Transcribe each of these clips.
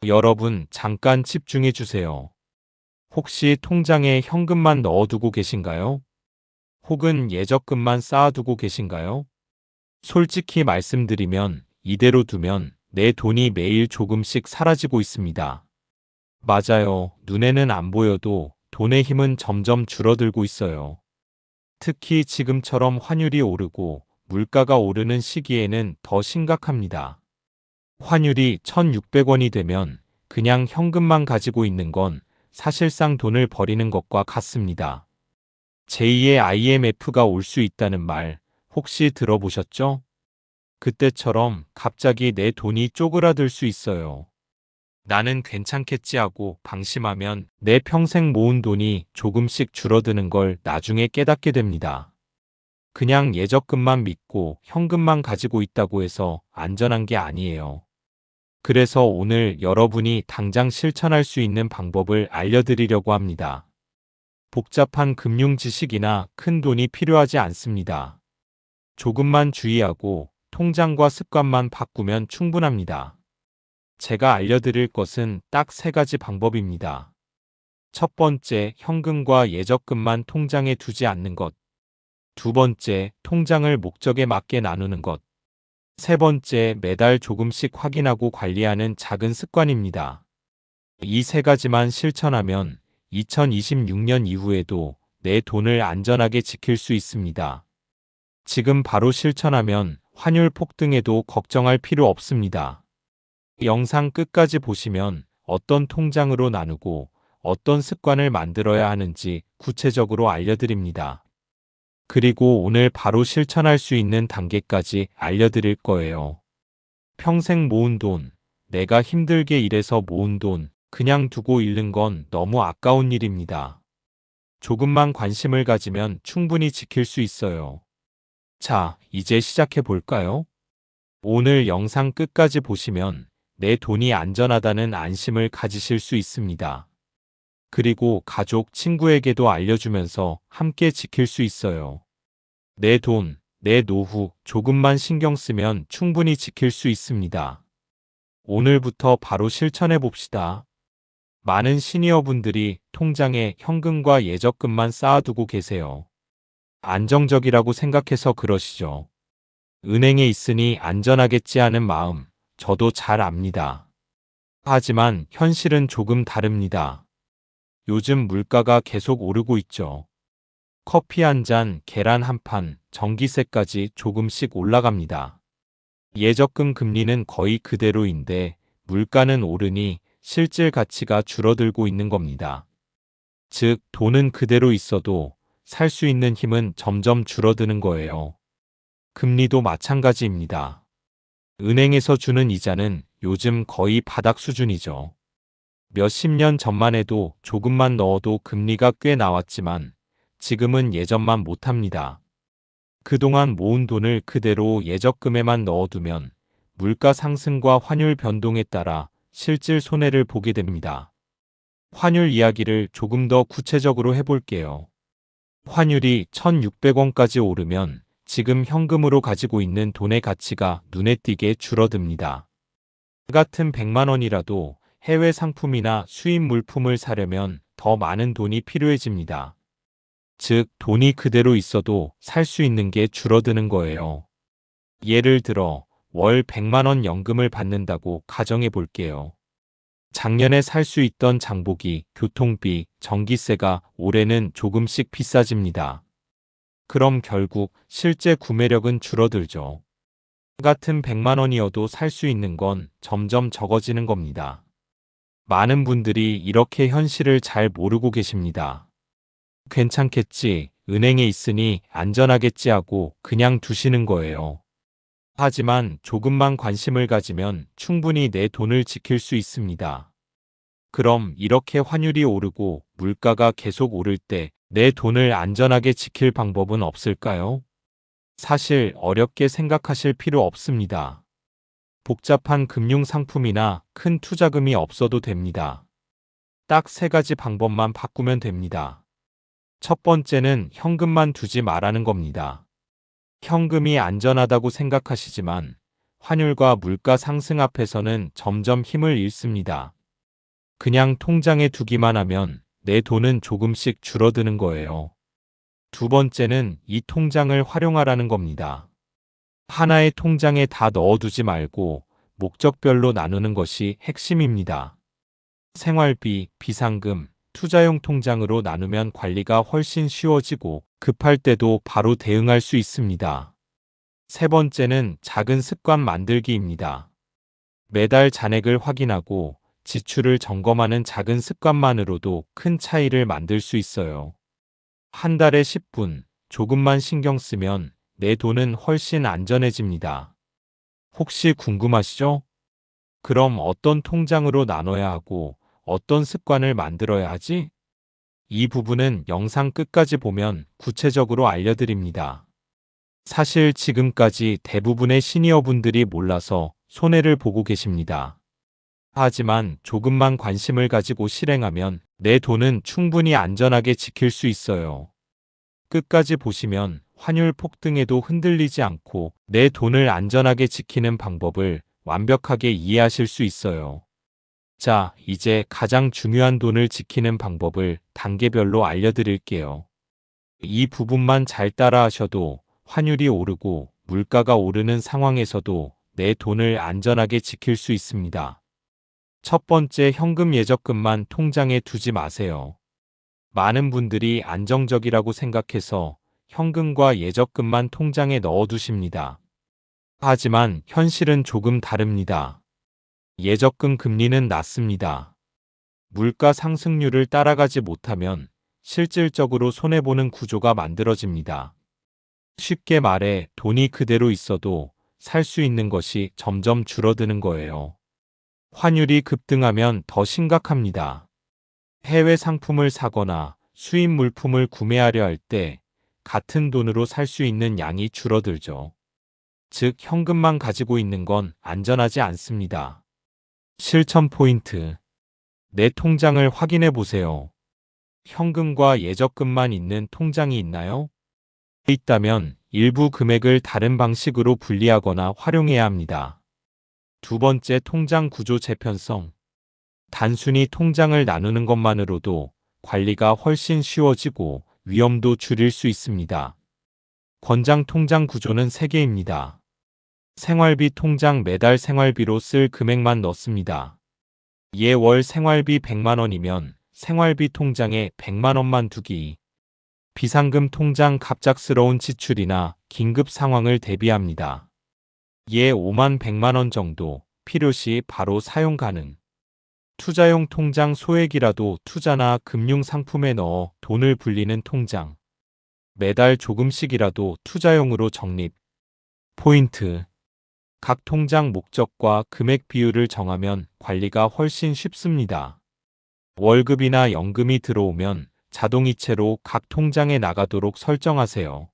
여러분, 잠깐 집중해 주세요. 혹시 통장에 현금만 넣어두고 계신가요? 혹은 예적금만 쌓아두고 계신가요? 솔직히 말씀드리면 이대로 두면 내 돈이 매일 조금씩 사라지고 있습니다. 맞아요. 눈에는 안 보여도 돈의 힘은 점점 줄어들고 있어요. 특히 지금처럼 환율이 오르고 물가가 오르는 시기에는 더 심각합니다. 환율이 1,600원이 되면 그냥 현금만 가지고 있는 건 사실상 돈을 버리는 것과 같습니다. 제2의 IMF가 올 수 있다는 말 혹시 들어보셨죠? 그때처럼 갑자기 내 돈이 쪼그라들 수 있어요. 나는 괜찮겠지 하고 방심하면 내 평생 모은 돈이 조금씩 줄어드는 걸 나중에 깨닫게 됩니다. 그냥 예적금만 믿고 현금만 가지고 있다고 해서 안전한 게 아니에요. 그래서 오늘 여러분이 당장 실천할 수 있는 방법을 알려드리려고 합니다. 복잡한 금융 지식이나 큰 돈이 필요하지 않습니다. 조금만 주의하고 통장과 습관만 바꾸면 충분합니다. 제가 알려드릴 것은 딱 3가지 방법입니다. 첫 번째, 현금과 예적금만 통장에 두지 않는 것. 두 번째, 통장을 목적에 맞게 나누는 것. 세 번째, 매달 조금씩 확인하고 관리하는 작은 습관입니다. 이 3가지만 실천하면 2026년 이후에도 내 돈을 안전하게 지킬 수 있습니다. 지금 바로 실천하면 환율 폭등에도 걱정할 필요 없습니다. 영상 끝까지 보시면 어떤 통장으로 나누고 어떤 습관을 만들어야 하는지 구체적으로 알려드립니다. 그리고 오늘 바로 실천할 수 있는 단계까지 알려드릴 거예요. 평생 모은 돈, 내가 힘들게 일해서 모은 돈, 그냥 두고 잃는 건 너무 아까운 일입니다. 조금만 관심을 가지면 충분히 지킬 수 있어요. 자, 이제 시작해 볼까요? 오늘 영상 끝까지 보시면 내 돈이 안전하다는 안심을 가지실 수 있습니다. 그리고 가족, 친구에게도 알려주면서 함께 지킬 수 있어요. 내 돈, 내 노후 조금만 신경 쓰면 충분히 지킬 수 있습니다. 오늘부터 바로 실천해 봅시다. 많은 시니어분들이 통장에 현금과 예적금만 쌓아두고 계세요. 안정적이라고 생각해서 그러시죠. 은행에 있으니 안전하겠지 하는 마음, 저도 잘 압니다. 하지만 현실은 조금 다릅니다. 요즘 물가가 계속 오르고 있죠. 커피 한 잔, 계란 한 판, 전기세까지 조금씩 올라갑니다. 예적금 금리는 거의 그대로인데 물가는 오르니 실질 가치가 줄어들고 있는 겁니다. 즉, 돈은 그대로 있어도 살 수 있는 힘은 점점 줄어드는 거예요. 금리도 마찬가지입니다. 은행에서 주는 이자는 요즘 거의 바닥 수준이죠. 몇십 년 전만 해도 조금만 넣어도 금리가 꽤 나왔지만 지금은 예전만 못합니다. 그동안 모은 돈을 그대로 예적금에만 넣어두면 물가 상승과 환율 변동에 따라 실질 손해를 보게 됩니다. 환율 이야기를 조금 더 구체적으로 해볼게요. 환율이 1,600원까지 오르면 지금 현금으로 가지고 있는 돈의 가치가 눈에 띄게 줄어듭니다. 같은 100만 원이라도 해외 상품이나 수입 물품을 사려면 더 많은 돈이 필요해집니다. 즉, 돈이 그대로 있어도 살 수 있는 게 줄어드는 거예요. 예를 들어 월 100만 원 연금을 받는다고 가정해 볼게요. 작년에 살 수 있던 장보기, 교통비, 전기세가 올해는 조금씩 비싸집니다. 그럼 결국 실제 구매력은 줄어들죠. 같은 100만 원이어도 살 수 있는 건 점점 적어지는 겁니다. 많은 분들이 이렇게 현실을 잘 모르고 계십니다. 괜찮겠지, 은행에 있으니 안전하겠지 하고 그냥 두시는 거예요. 하지만 조금만 관심을 가지면 충분히 내 돈을 지킬 수 있습니다. 그럼 이렇게 환율이 오르고 물가가 계속 오를 때 내 돈을 안전하게 지킬 방법은 없을까요? 사실 어렵게 생각하실 필요 없습니다. 복잡한 금융 상품이나 큰 투자금이 없어도 됩니다. 딱 3가지 방법만 바꾸면 됩니다. 첫 번째는 현금만 두지 말라는 겁니다. 현금이 안전하다고 생각하시지만 환율과 물가 상승 앞에서는 점점 힘을 잃습니다. 그냥 통장에 두기만 하면 내 돈은 조금씩 줄어드는 거예요. 두 번째는 이 통장을 활용하라는 겁니다. 하나의 통장에 다 넣어두지 말고 목적별로 나누는 것이 핵심입니다. 생활비, 비상금, 투자용 통장으로 나누면 관리가 훨씬 쉬워지고 급할 때도 바로 대응할 수 있습니다. 세 번째는 작은 습관 만들기입니다. 매달 잔액을 확인하고 지출을 점검하는 작은 습관만으로도 큰 차이를 만들 수 있어요. 한 달에 10분, 조금만 신경 쓰면 내 돈은 훨씬 안전해집니다. 혹시 궁금하시죠? 그럼 어떤 통장으로 나눠야 하고 어떤 습관을 만들어야 하지? 이 부분은 영상 끝까지 보면 구체적으로 알려드립니다. 사실 지금까지 대부분의 시니어분들이 몰라서 손해를 보고 계십니다. 하지만 조금만 관심을 가지고 실행하면 내 돈은 충분히 안전하게 지킬 수 있어요. 끝까지 보시면 환율 폭등에도 흔들리지 않고 내 돈을 안전하게 지키는 방법을 완벽하게 이해하실 수 있어요. 자, 이제 가장 중요한 돈을 지키는 방법을 단계별로 알려드릴게요. 이 부분만 잘 따라하셔도 환율이 오르고 물가가 오르는 상황에서도 내 돈을 안전하게 지킬 수 있습니다. 첫 번째, 현금 예적금만 통장에 두지 마세요. 많은 분들이 안정적이라고 생각해서 현금과 예적금만 통장에 넣어두십니다. 하지만 현실은 조금 다릅니다. 예적금 금리는 낮습니다. 물가 상승률을 따라가지 못하면 실질적으로 손해보는 구조가 만들어집니다. 쉽게 말해 돈이 그대로 있어도 살 수 있는 것이 점점 줄어드는 거예요. 환율이 급등하면 더 심각합니다. 해외 상품을 사거나 수입 물품을 구매하려 할 때 같은 돈으로 살 수 있는 양이 줄어들죠. 즉, 현금만 가지고 있는 건 안전하지 않습니다. 실천 포인트. 내 통장을 확인해 보세요. 현금과 예적금만 있는 통장이 있나요? 있다면 일부 금액을 다른 방식으로 분리하거나 활용해야 합니다. 두 번째, 통장 구조 재편성. 단순히 통장을 나누는 것만으로도 관리가 훨씬 쉬워지고 위험도 줄일 수 있습니다. 권장 통장 구조는 3개입니다. 생활비 통장, 매달 생활비로 쓸 금액만 넣습니다. 월 생활비 100만 원이면 생활비 통장에 100만 원만 두기. 비상금 통장, 갑작스러운 지출이나 긴급 상황을 대비합니다. 5만 100만 원 정도, 필요시 바로 사용 가능. 투자용 통장, 소액이라도 투자나 금융 상품에 넣어 돈을 불리는 통장. 매달 조금씩이라도 투자용으로 적립. 포인트. 각 통장 목적과 금액 비율을 정하면 관리가 훨씬 쉽습니다. 월급이나 연금이 들어오면 자동이체로 각 통장에 나가도록 설정하세요.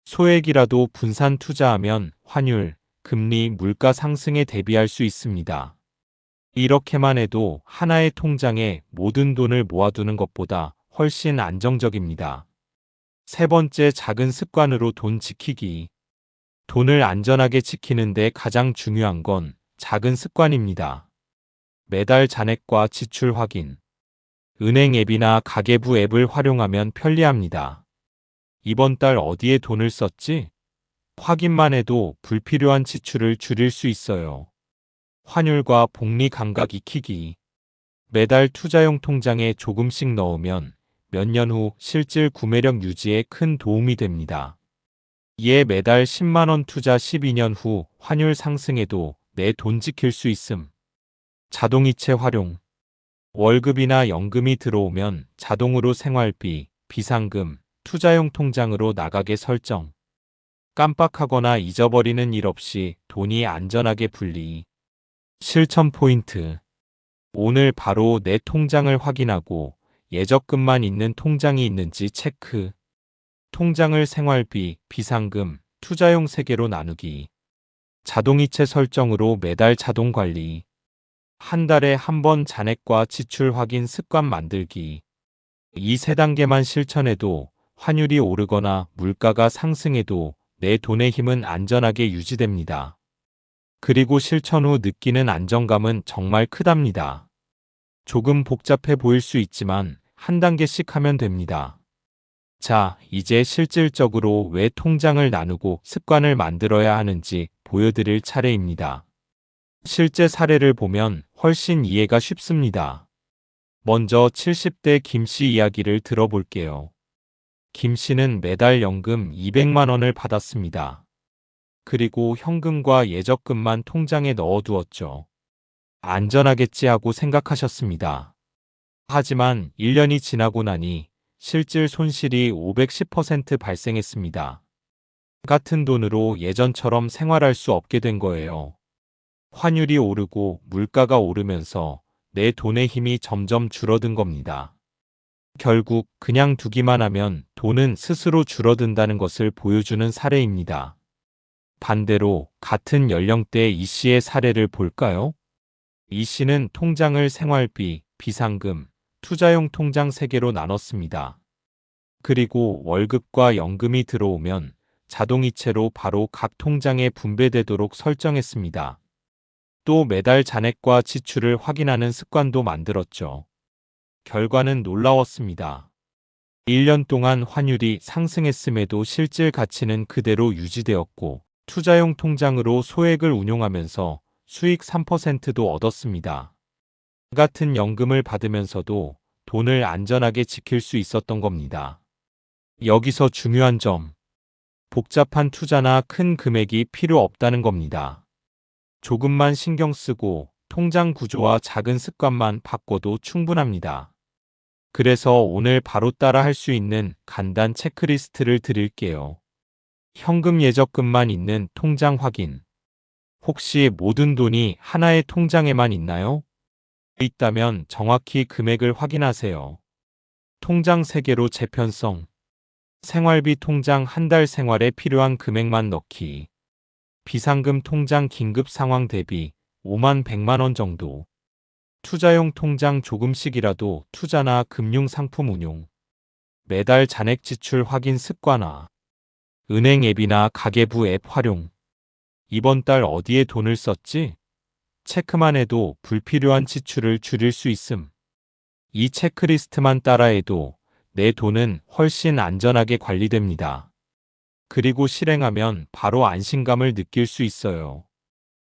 소액이라도 분산 투자하면 환율, 금리, 물가 상승에 대비할 수 있습니다. 이렇게만 해도 하나의 통장에 모든 돈을 모아두는 것보다 훨씬 안정적입니다. 세 번째, 작은 습관으로 돈 지키기. 돈을 안전하게 지키는데 가장 중요한 건 작은 습관입니다. 매달 잔액과 지출 확인. 은행 앱이나 가계부 앱을 활용하면 편리합니다. 이번 달 어디에 돈을 썼지? 확인만 해도 불필요한 지출을 줄일 수 있어요. 환율과 복리 감각 익히기. 매달 투자용 통장에 조금씩 넣으면 몇 년 후 실질 구매력 유지에 큰 도움이 됩니다. 매달 10만 원 투자, 12년 후 환율 상승에도 내 돈 지킬 수 있음. 자동이체 활용. 월급이나 연금이 들어오면 자동으로 생활비, 비상금, 투자용 통장으로 나가게 설정. 깜빡하거나 잊어버리는 일 없이 돈이 안전하게 분리. 실천 포인트. 오늘 바로 내 통장을 확인하고 예적금만 있는 통장이 있는지 체크. 통장을 생활비, 비상금, 투자용 3개로 나누기. 자동이체 설정으로 매달 자동 관리. 한 달에 한 번 잔액과 지출 확인 습관 만들기. 이 3단계만 실천해도 환율이 오르거나 물가가 상승해도 내 돈의 힘은 안전하게 유지됩니다. 그리고 실천 후 느끼는 안정감은 정말 크답니다. 조금 복잡해 보일 수 있지만 한 단계씩 하면 됩니다. 자, 이제 실질적으로 왜 통장을 나누고 습관을 만들어야 하는지 보여드릴 차례입니다. 실제 사례를 보면 훨씬 이해가 쉽습니다. 먼저 70대 김 씨 이야기를 들어볼게요. 김 씨는 매달 연금 200만 원을 받았습니다. 그리고 현금과 예적금만 통장에 넣어두었죠. 안전하겠지 하고 생각하셨습니다. 하지만 1년이 지나고 나니 실질 손실이 510% 발생했습니다. 같은 돈으로 예전처럼 생활할 수 없게 된 거예요. 환율이 오르고 물가가 오르면서 내 돈의 힘이 점점 줄어든 겁니다. 결국 그냥 두기만 하면 돈은 스스로 줄어든다는 것을 보여주는 사례입니다. 반대로 같은 연령대 이 씨의 사례를 볼까요? 이 씨는 통장을 생활비, 비상금, 투자용 통장 3개로 나눴습니다. 그리고 월급과 연금이 들어오면 자동이체로 바로 각 통장에 분배되도록 설정했습니다. 또 매달 잔액과 지출을 확인하는 습관도 만들었죠. 결과는 놀라웠습니다. 1년 동안 환율이 상승했음에도 실질 가치는 그대로 유지되었고 투자용 통장으로 소액을 운용하면서 수익 3%도 얻었습니다. 같은 연금을 받으면서도 돈을 안전하게 지킬 수 있었던 겁니다. 여기서 중요한 점, 복잡한 투자나 큰 금액이 필요 없다는 겁니다. 조금만 신경 쓰고 통장 구조와 작은 습관만 바꿔도 충분합니다. 그래서 오늘 바로 따라 할 수 있는 간단 체크리스트를 드릴게요. 현금 예적금만 있는 통장 확인. 혹시 모든 돈이 하나의 통장에만 있나요? 있다면 정확히 금액을 확인하세요. 통장 3개로 재편성. 생활비 통장 한 달 생활에 필요한 금액만 넣기. 비상금 통장 긴급 상황 대비 5만 100만 원 정도. 투자용 통장 조금씩이라도 투자나 금융 상품 운용. 매달 잔액 지출 확인 습관화. 은행 앱이나 가계부 앱 활용. 이번 달 어디에 돈을 썼지? 체크만 해도 불필요한 지출을 줄일 수 있음. 이 체크리스트만 따라해도 내 돈은 훨씬 안전하게 관리됩니다. 그리고 실행하면 바로 안심감을 느낄 수 있어요.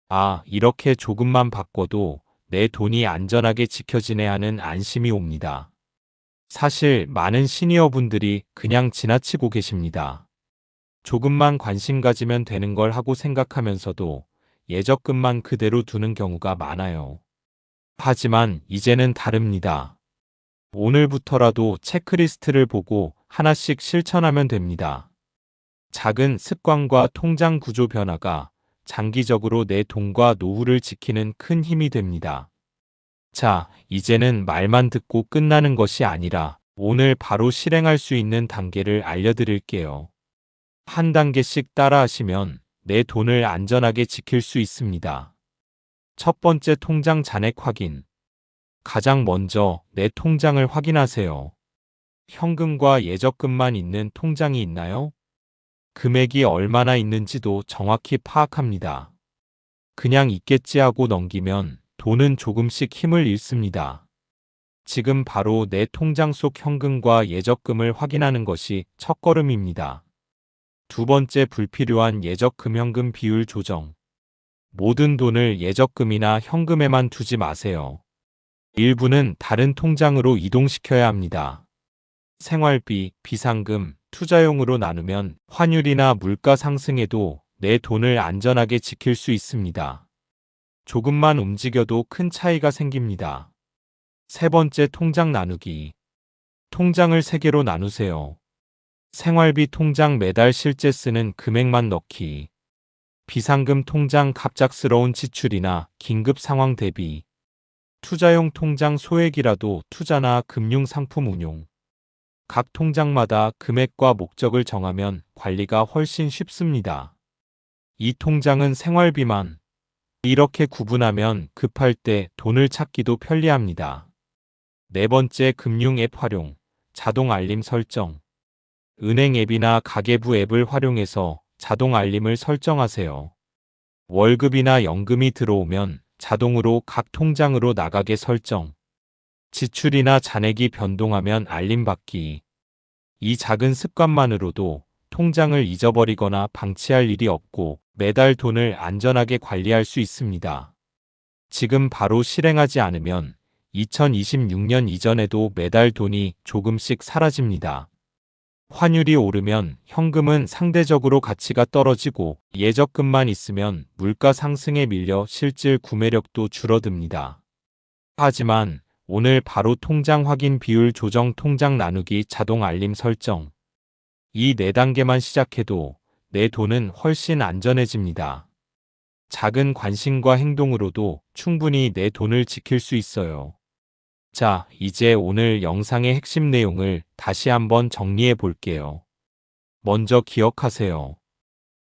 아, 이렇게 조금만 바꿔도 내 돈이 안전하게 지켜지네 하는 안심이 옵니다. 사실 많은 시니어분들이 그냥 지나치고 계십니다. 조금만 관심 가지면 되는 걸 하고 생각하면서도 예적금만 그대로 두는 경우가 많아요. 하지만 이제는 다릅니다. 오늘부터라도 체크리스트를 보고 하나씩 실천하면 됩니다. 작은 습관과 통장 구조 변화가 장기적으로 내 돈과 노후를 지키는 큰 힘이 됩니다. 자, 이제는 말만 듣고 끝나는 것이 아니라 오늘 바로 실행할 수 있는 단계를 알려드릴게요. 한 단계씩 따라하시면 내 돈을 안전하게 지킬 수 있습니다. 첫 번째, 통장 잔액 확인. 가장 먼저 내 통장을 확인하세요. 현금과 예적금만 있는 통장이 있나요? 금액이 얼마나 있는지도 정확히 파악합니다. 그냥 있겠지 하고 넘기면 돈은 조금씩 힘을 잃습니다. 지금 바로 내 통장 속 현금과 예적금을 확인하는 것이 첫걸음입니다. 두 번째, 불필요한 예적금-현금 비율 조정. 모든 돈을 예적금이나 현금에만 두지 마세요. 일부는 다른 통장으로 이동시켜야 합니다. 생활비, 비상금, 투자용으로 나누면 환율이나 물가 상승에도 내 돈을 안전하게 지킬 수 있습니다. 조금만 움직여도 큰 차이가 생깁니다. 세 번째, 통장 나누기. 통장을 3개로 나누세요. 생활비 통장 매달 실제 쓰는 금액만 넣기. 비상금 통장 갑작스러운 지출이나 긴급 상황 대비. 투자용 통장 소액이라도 투자나 금융 상품 운용. 각 통장마다 금액과 목적을 정하면 관리가 훨씬 쉽습니다. 이 통장은 생활비만. 이렇게 구분하면 급할 때 돈을 찾기도 편리합니다. 네 번째, 금융 앱 활용. 자동 알림 설정. 은행 앱이나 가계부 앱을 활용해서 자동 알림을 설정하세요. 월급이나 연금이 들어오면 자동으로 각 통장으로 나가게 설정. 지출이나 잔액이 변동하면 알림받기. 이 작은 습관만으로도 통장을 잊어버리거나 방치할 일이 없고 매달 돈을 안전하게 관리할 수 있습니다. 지금 바로 실행하지 않으면 2026년 이전에도 매달 돈이 조금씩 사라집니다. 환율이 오르면 현금은 상대적으로 가치가 떨어지고 예적금만 있으면 물가 상승에 밀려 실질 구매력도 줄어듭니다. 하지만 오늘 바로 통장 확인 비율 조정 통장 나누기 자동 알림 설정. 이 4단계만 시작해도 내 돈은 훨씬 안전해집니다. 작은 관심과 행동으로도 충분히 내 돈을 지킬 수 있어요. 자, 이제 오늘 영상의 핵심 내용을 다시 한번 정리해 볼게요. 먼저 기억하세요.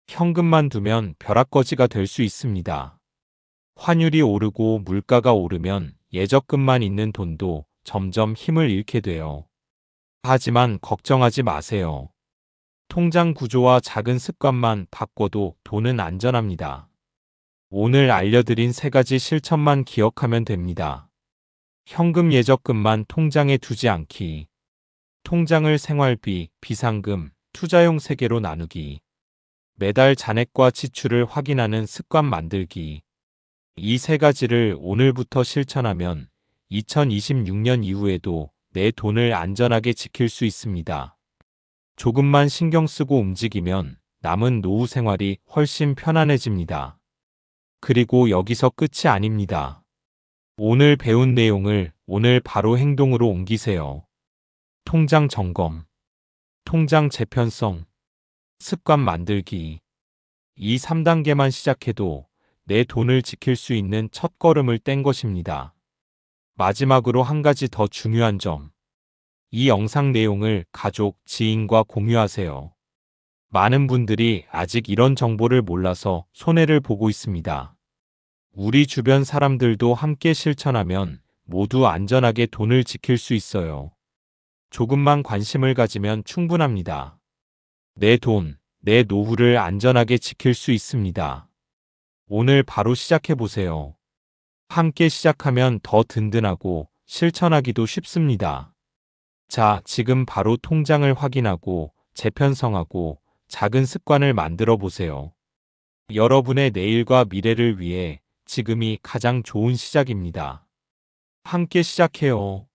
현금만 두면 벼락거지가 될 수 있습니다. 환율이 오르고 물가가 오르면 예적금만 있는 돈도 점점 힘을 잃게 돼요. 하지만 걱정하지 마세요. 통장 구조와 작은 습관만 바꿔도 돈은 안전합니다. 오늘 알려드린 3가지 실천만 기억하면 됩니다. 현금 예적금만 통장에 두지 않기. 통장을 생활비, 비상금, 투자용 3개로 나누기. 매달 잔액과 지출을 확인하는 습관 만들기. 이 3가지를 오늘부터 실천하면 2026년 이후에도 내 돈을 안전하게 지킬 수 있습니다. 조금만 신경 쓰고 움직이면 남은 노후 생활이 훨씬 편안해집니다. 그리고 여기서 끝이 아닙니다. 오늘 배운 내용을 오늘 바로 행동으로 옮기세요. 통장 점검, 통장 재편성, 습관 만들기. 이 3단계만 시작해도 내 돈을 지킬 수 있는 첫걸음을 뗀 것입니다. 마지막으로 한 가지 더 중요한 점. 이 영상 내용을 가족, 지인과 공유하세요. 많은 분들이 아직 이런 정보를 몰라서 손해를 보고 있습니다. 우리 주변 사람들도 함께 실천하면 모두 안전하게 돈을 지킬 수 있어요. 조금만 관심을 가지면 충분합니다. 내 돈, 내 노후를 안전하게 지킬 수 있습니다. 오늘 바로 시작해보세요. 함께 시작하면 더 든든하고 실천하기도 쉽습니다. 자, 지금 바로 통장을 확인하고 재편성하고 작은 습관을 만들어 보세요. 여러분의 내일과 미래를 위해 지금이 가장 좋은 시작입니다. 함께 시작해요.